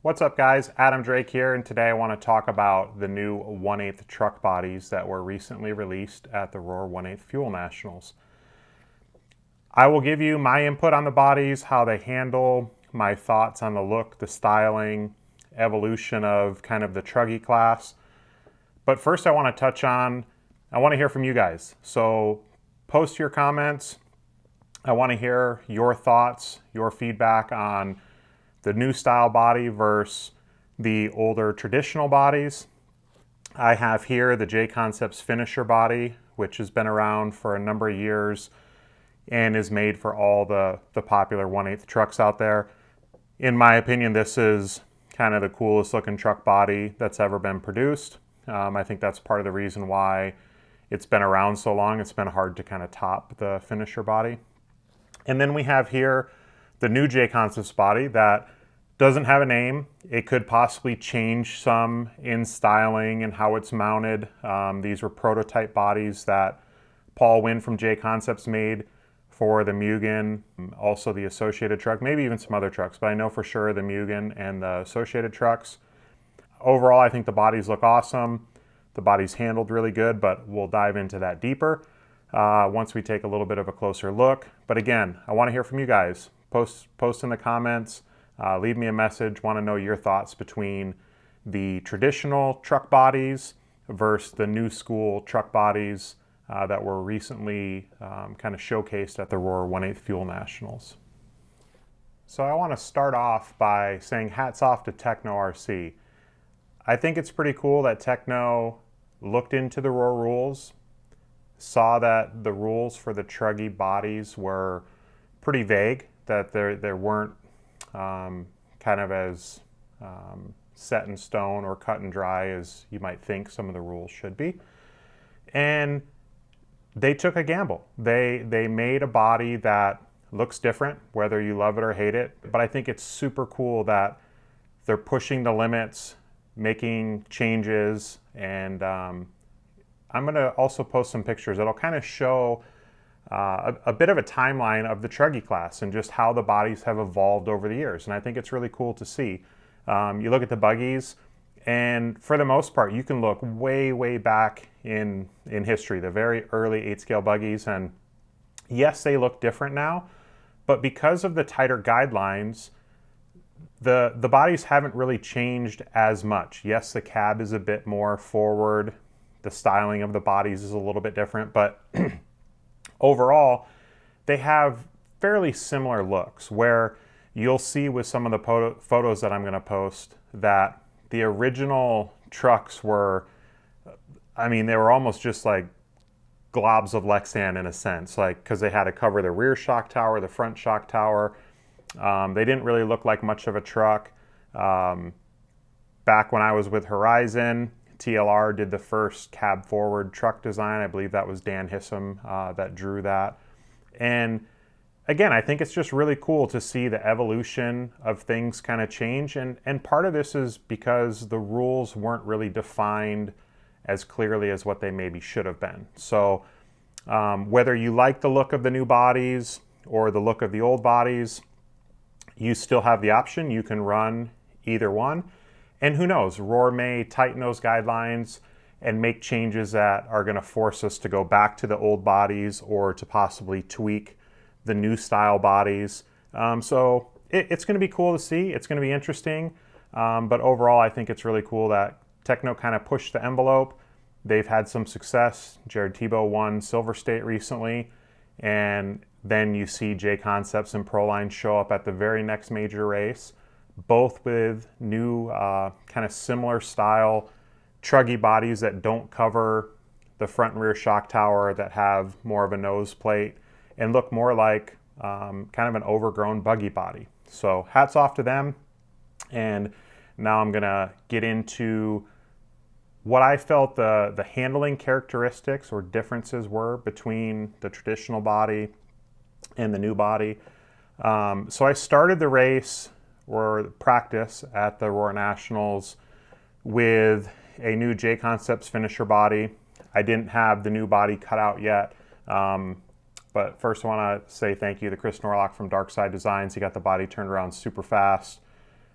What's up, guys? Adam Drake here, and today I want to talk about the new 1/8 truck bodies that were recently released at the Roar 1/8 Fuel Nationals. I will give you my input on the bodies, how they handle, my thoughts on the look, the styling, evolution of kind of the truggy class. But first I want to hear from you guys. So post your comments. I want to hear your thoughts, your feedback on the new style body versus the older traditional bodies. I have here the J-Concepts finisher body, which has been around for a number of years and is made for all the popular 1/8 trucks out there. In my opinion, this is kind of the coolest looking truck body that's ever been produced. I think that's part of the reason why it's been around so long. It's been hard to kind of top the finisher body. And then we have here the new J-Concepts body that doesn't have a name. It could possibly change some in styling and how it's mounted. These were prototype bodies that Paul Wynn from J-Concepts made for the Mugen, also the Associated truck, maybe even some other trucks, but I know for sure the Mugen and the Associated trucks. Overall, I think the bodies look awesome. The body's handled really good, but we'll dive into that deeper once we take a little bit of a closer look. But again, I want to hear from you guys. Post in the comments, leave me a message. Want to know your thoughts between the traditional truck bodies versus the new school truck bodies that were recently kind of showcased at the Roar 1/8 Fuel Nationals. So I want to start off by saying hats off to Tekno RC. I think it's pretty cool that Tekno looked into the Roar rules, saw that the rules for the truggy bodies were pretty vague, that there weren't kind of as set in stone or cut and dry as you might think some of the rules should be. And they took a gamble. They made a body that looks different, whether you love it or hate it. But I think it's super cool that they're pushing the limits, making changes, and I'm going to also post some pictures that'll kind of show a bit of a timeline of the truggy class and just how the bodies have evolved over the years. And I think it's really cool to see. You look at the buggies, and for the most part, you can look way back in history, the very early 8-scale buggies. And yes, they look different now, but because of the tighter guidelines, the bodies haven't really changed as much. Yes, the cab is a bit more forward. The styling of the bodies is a little bit different, but overall, they have fairly similar looks, where you'll see with some of the photos that I'm going to post that the original trucks were, I mean, they were almost just like globs of Lexan in a sense, like because they had to cover the rear shock tower, the front shock tower. They didn't really look like much of a truck. Back when I was with Horizon, TLR did the first cab forward truck design. I believe that was Dan Hissam that drew that. And again, I think it's just really cool to see the evolution of things kind of change. And part of this is because the rules weren't really defined as clearly as what they maybe should have been. So whether you like the look of the new bodies or the look of the old bodies, you still have the option. You can run either one. And who knows, Roar may tighten those guidelines and make changes that are going to force us to go back to the old bodies or to possibly tweak the new style bodies. So it's going to be cool to see. It's going to be interesting. But overall, I think it's really cool that Tekno kind of pushed the envelope. They've had some success. Jared Tebow won Silver State recently. And then you see J-Concepts and Proline show up at the very next major race, both with new kind of similar style truggy bodies that don't cover the front and rear shock tower, that have more of a nose plate and look more like kind of an overgrown buggy body. So hats off to them. And now I'm going to get into what I felt the handling characteristics or differences were between the traditional body and the new body. So I started the race or practice at the Roar Nationals with a new J-Concepts finisher body. I didn't have the new body cut out yet, but first I want to say thank you to Chris Norlock from Darkside Designs. He got the body turned around super fast.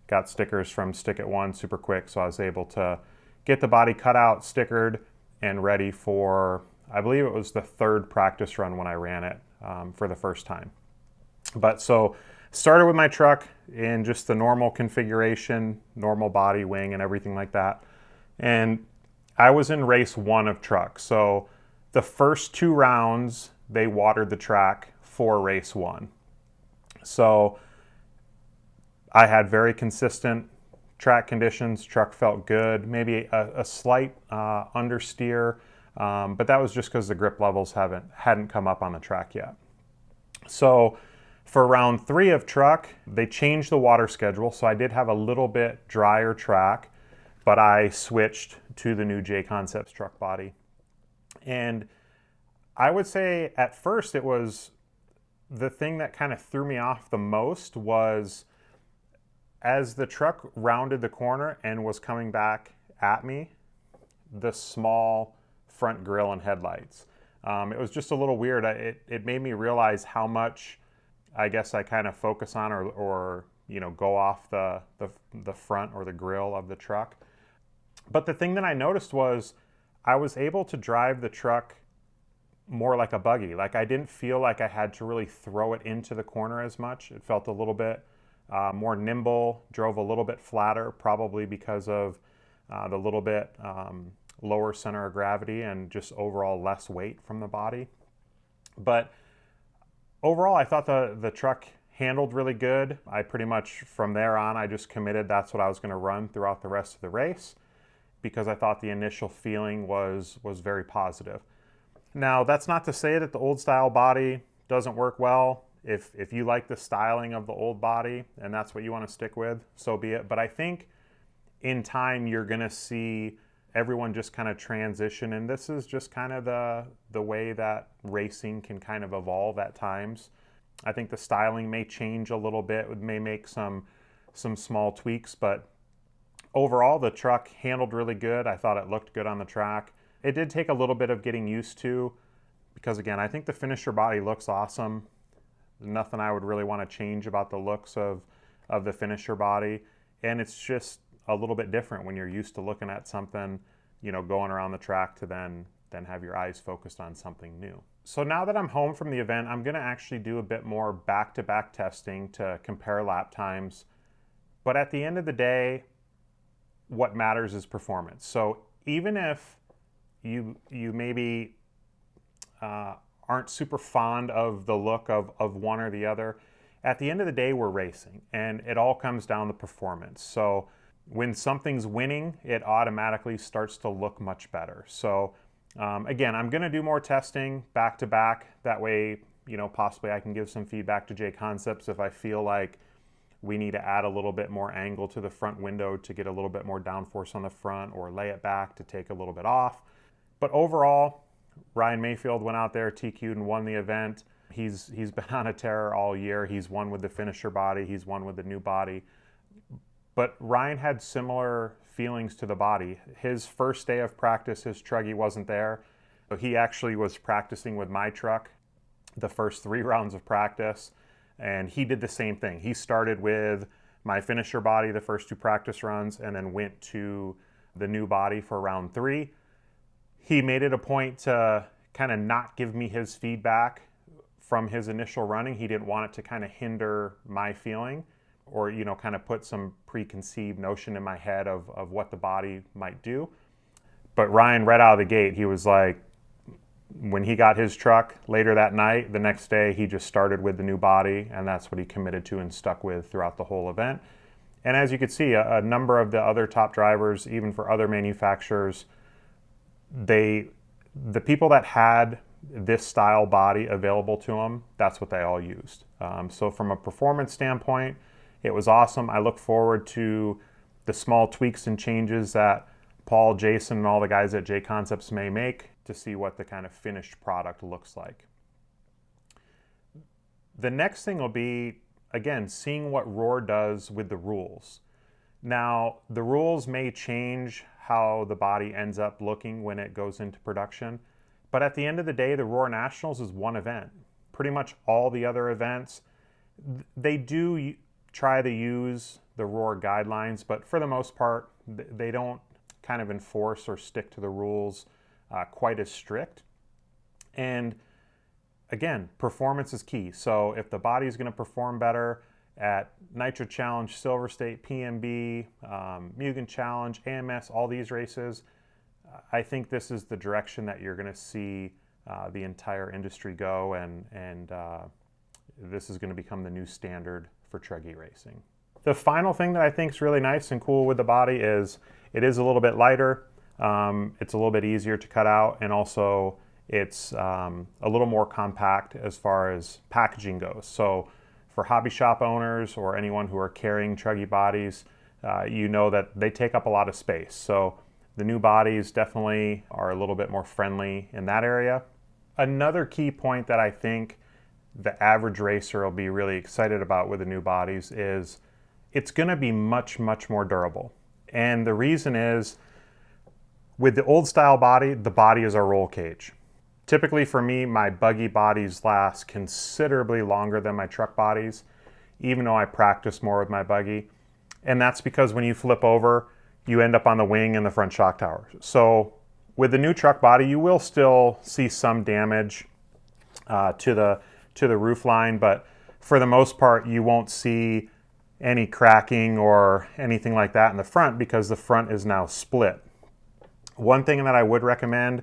got stickers from Stick It One super quick, so I was able to get the body cut out, stickered, and ready for, I believe it was the third practice run when I ran it for the first time. But so started with my truck in just the normal configuration, normal body, wing, and everything like that. And I was in race 1 of truck. So the first 2 rounds, they watered the track for race 1. So I had very consistent track conditions. Truck felt good, maybe a slight understeer, but that was just because the grip levels hadn't come up on the track yet. So for round 3 of truck, they changed the water schedule, so I did have a little bit drier track, but I switched to the new J-Concepts truck body. And I would say at first it was the thing that kind of threw me off the most was as the truck rounded the corner and was coming back at me, the small front grille and headlights. It was just a little weird. It made me realize how much I guess I kind of focus on or you know, go off the front or the grille of the truck. But the thing that I noticed was I was able to drive the truck more like a buggy. Like I didn't feel like I had to really throw it into the corner as much. It felt a little bit more nimble, drove a little bit flatter, probably because of the little bit lower center of gravity and just overall less weight from the body. But overall, I thought the truck handled really good. I pretty much, from there on, I just committed that's what I was going to run throughout the rest of the race because I thought the initial feeling was very positive. Now, that's not to say that the old style body doesn't work well. If you like the styling of the old body and that's what you want to stick with, so be it. But I think in time you're going to see everyone just kind of transition, and this is just kind of the way that racing can kind of evolve at times. I think the styling may change a little bit. It may make some small tweaks, but overall the truck handled really good. I thought it looked good on the track. It did take a little bit of getting used to because, again, I think the finisher body looks awesome. Nothing I would really want to change about the looks of the finisher body. And it's just a little bit different when you're used to looking at something, you know, going around the track to then have your eyes focused on something new. So now that I'm home from the event, I'm going to actually do a bit more back-to-back testing to compare lap times. But at the end of the day, what matters is performance. So even if you maybe aren't super fond of the look of one or the other, at the end of the day, we're racing, and it all comes down to performance. So when something's winning, it automatically starts to look much better. So again, I'm going to do more testing back to back. That way, you know, possibly I can give some feedback to J-Concepts if I feel like we need to add a little bit more angle to the front window to get a little bit more downforce on the front, or lay it back to take a little bit off. But overall, Ryan Mayfield went out there, TQ'd, and won the event. He's been on a tear all year. He's won with the finisher body. He's won with the new body. But Ryan had similar feelings to the body. His first day of practice, his truggy wasn't there. So he actually was practicing with my truck the first 3 rounds of practice. And he did the same thing. He started with my finisher body the first 2 practice runs and then went to the new body for round 3. He made it a point to kind of not give me his feedback from his initial running. He didn't want it to kind of hinder my feeling or, you know, kind of put some preconceived notion in my head of what the body might do. But Ryan, right out of the gate, he was like, when he got his truck later that night, the next day, he just started with the new body, and that's what he committed to and stuck with throughout the whole event. And as you can see, a number of the other top drivers, even for other manufacturers, the people that had this style body available to them, that's what they all used. So from a performance standpoint, it was awesome. I look forward to the small tweaks and changes that Paul, Jason, and all the guys at J-Concepts may make to see what the kind of finished product looks like. The next thing will be, again, seeing what Roar does with the rules. Now, the rules may change how the body ends up looking when it goes into production, but at the end of the day, the Roar Nationals is one event. Pretty much all the other events, they do try to use the Roar guidelines, but for the most part, they don't kind of enforce or stick to the rules quite as strict. And again, performance is key. So if the body is going to perform better at Nitro Challenge, Silver State, PMB, Mugen Challenge, AMS, all these races, I think this is the direction that you're going to see the entire industry go, and this is going to become the new standard for Truggy racing. The final thing that I think is really nice and cool with the body is it is a little bit lighter. It's a little bit easier to cut out, and also it's a little more compact as far as packaging goes. So for hobby shop owners or anyone who are carrying Truggy bodies, you know that they take up a lot of space. So the new bodies definitely are a little bit more friendly in that area. Another key point that I think the average racer will be really excited about with the new bodies is it's going to be much, much more durable. And the reason is, with the old style body, the body is a roll cage. Typically for me, my buggy bodies last considerably longer than my truck bodies, even though I practice more with my buggy. And that's because when you flip over, you end up on the wing and the front shock tower. So with the new truck body, you will still see some damage to the roof line, but for the most part, you won't see any cracking or anything like that in the front because the front is now split. One thing that I would recommend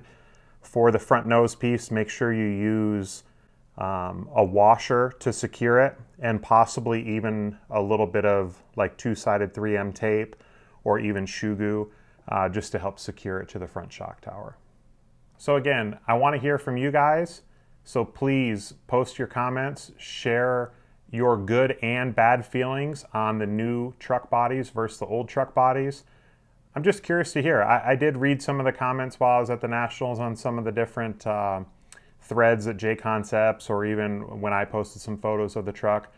for the front nose piece, make sure you use a washer to secure it, and possibly even a little bit of like two-sided 3M tape or even shoe glue just to help secure it to the front shock tower. So again, I want to hear from you guys. So please post your comments, share your good and bad feelings on the new truck bodies versus the old truck bodies. I'm just curious to hear. I did read some of the comments while I was at the Nationals on some of the different threads at J Concepts, or even when I posted some photos of the truck.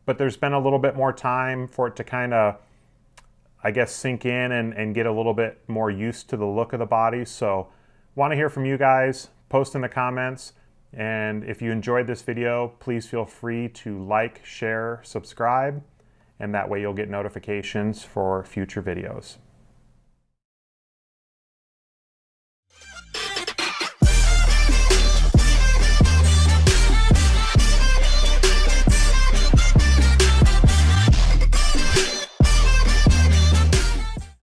But there's been a little bit more time for it to kind of, I guess, sink in and get a little bit more used to the look of the body. So want to hear from you guys. Post in the comments. And if you enjoyed this video, please feel free to like, share, subscribe, and that way you'll get notifications for future videos.